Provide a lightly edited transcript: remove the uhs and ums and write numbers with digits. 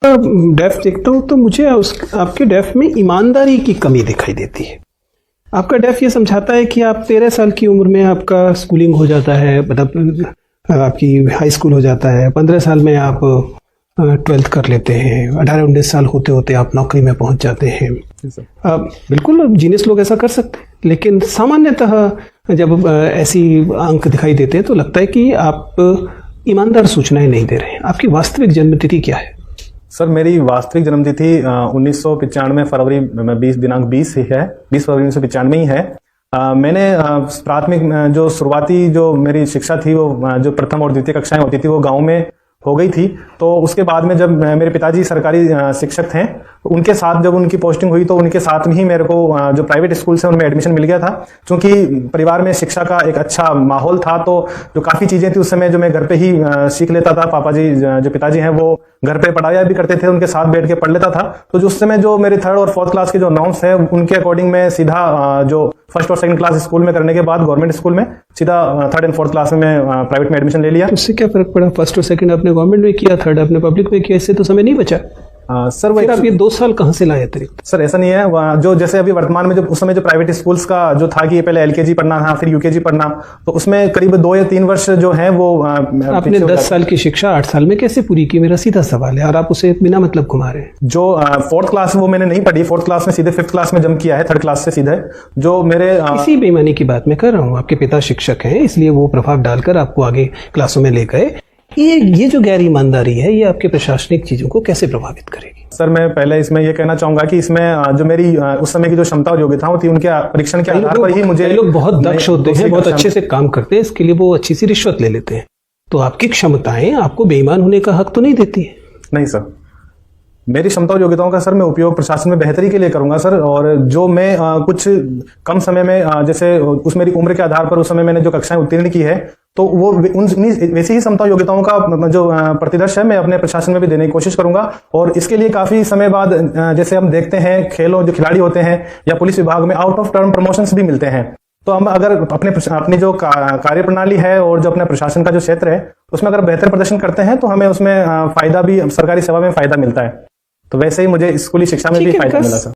आपका डेफ देखता हूँ तो मुझे आपके डेफ में ईमानदारी की कमी दिखाई देती है। आपका डेफ ये समझाता है कि आप 13 साल की उम्र में आपका स्कूलिंग हो जाता है, मतलब आपकी हाई स्कूल हो जाता है, 15 साल में आप 12th कर लेते हैं, 18-19 साल होते होते आप नौकरी में पहुंच जाते हैं। बिल्कुल जीनियस लोग ऐसा कर सकते हैं, लेकिन सामान्यतः जब ऐसी अंक दिखाई देते हैं तो लगता है कि आप ईमानदार सूचनाएं नहीं दे रहे हैं। आपकी वास्तविक जन्मतिथि क्या है? सर मेरी वास्तविक जन्मतिथि 1995 फरवरी 20 दिनांक 20 ही है, 20 फरवरी 1995 ही है। मैंने प्राथमिक जो शुरुआती जो मेरी शिक्षा थी वो जो प्रथम और द्वितीय कक्षाएं होती थी वो गांव में हो गई थी। तो उसके बाद में जब मेरे पिताजी सरकारी शिक्षक थे, उनके साथ जब उनकी पोस्टिंग हुई तो उनके साथ में ही मेरे को जो प्राइवेट स्कूल से उनमें एडमिशन मिल गया था। क्योंकि परिवार में शिक्षा का एक अच्छा माहौल था तो जो काफ़ी चीज़ें थी उस समय जो मैं घर पे ही सीख लेता था। पापा जी जो पिताजी हैं वो घर पे पढ़ाया भी करते थे, उनके साथ बैठ के पढ़ लेता था। तो जो उस समय जो मेरे 3rd और 4th क्लास के जो नॉर्म्स है उनके अकॉर्डिंग मैं सीधा जो 1st और 2nd क्लास स्कूल में करने के बाद गवर्नमेंट स्कूल में सीधा 3rd एंड 4th क्लास में मैं प्राइवेट में एडमिशन ले लिया। उससे क्या फर्क पड़ा? 1st और 2nd आपने गवर्नमेंट में किया, 3rd आपने पब्लिक में किया, इससे तो समय नहीं बचा। सर फिर आप ये 2 साल कहाँ से लाए अतिरिक्त? सर ऐसा नहीं है, जो जैसे अभी वर्तमान में जो उस समय जो प्राइवेट स्कूल्स का जो था कि पहले LKG पढ़ना था फिर UKG पढ़ना, तो उसमें करीब 2 या 3 वर्ष जो है वो आपने 10 साल की शिक्षा 8 साल में कैसे पूरी की? मेरा सीधा सवाल है, और आप उसे बिना मतलब घुमा रहे हैं। जो 4th क्लास वो मैंने नहीं पढ़ी, 4th क्लास में सीधे 5th क्लास में जंप किया है, 3rd क्लास से सीधे जो मेरे इसी बेईमानी की बात मैं कर रहा हूँ। आपके पिता शिक्षक हैं इसलिए वो प्रभाव डालकर आपको आगे क्लासों में ले गए। ये जो गैर ईमानदारी है ये आपके प्रशासनिक चीजों को कैसे प्रभावित करेगी? सर मैं पहले इसमें ये कहना चाहूंगा कि इसमें जो मेरी उस समय की जो क्षमता और योग्यताओं थी उनके परीक्षण के आधार पर ही मुझे लोग बहुत दक्ष होते हैं, बहुत अच्छे से काम करते हैं, इसके लिए वो अच्छी सी रिश्वत ले लेते हैं। तो आपकी क्षमताएं आपको बेईमान होने का हक तो नहीं देती है? नहीं सर, मेरी क्षमता और योग्यताओं का सर मैं उपयोग प्रशासन में बेहतरी के लिए करूंगा सर। और जो मैं कुछ कम समय में जैसे उस मेरी उम्र के आधार पर उस समय मैंने जो कक्षाएं उत्तीर्ण की है तो वो वैसी ही क्षमता योग्यताओं का जो प्रतिदर्श है मैं अपने प्रशासन में भी देने की कोशिश करूंगा। और इसके लिए काफी समय बाद जैसे हम देखते हैं खेलों जो खिलाड़ी होते हैं या पुलिस विभाग में आउट ऑफ टर्म प्रमोशंस भी मिलते हैं। तो हम अगर अपनी जो कार्य प्रणाली है और जो अपना प्रशासन का जो क्षेत्र है उसमें अगर बेहतर प्रदर्शन करते हैं तो हमें उसमें फायदा भी, सरकारी सेवा में फायदा मिलता है। तो वैसे ही मुझे स्कूली शिक्षा में भी फायदा मिला सर।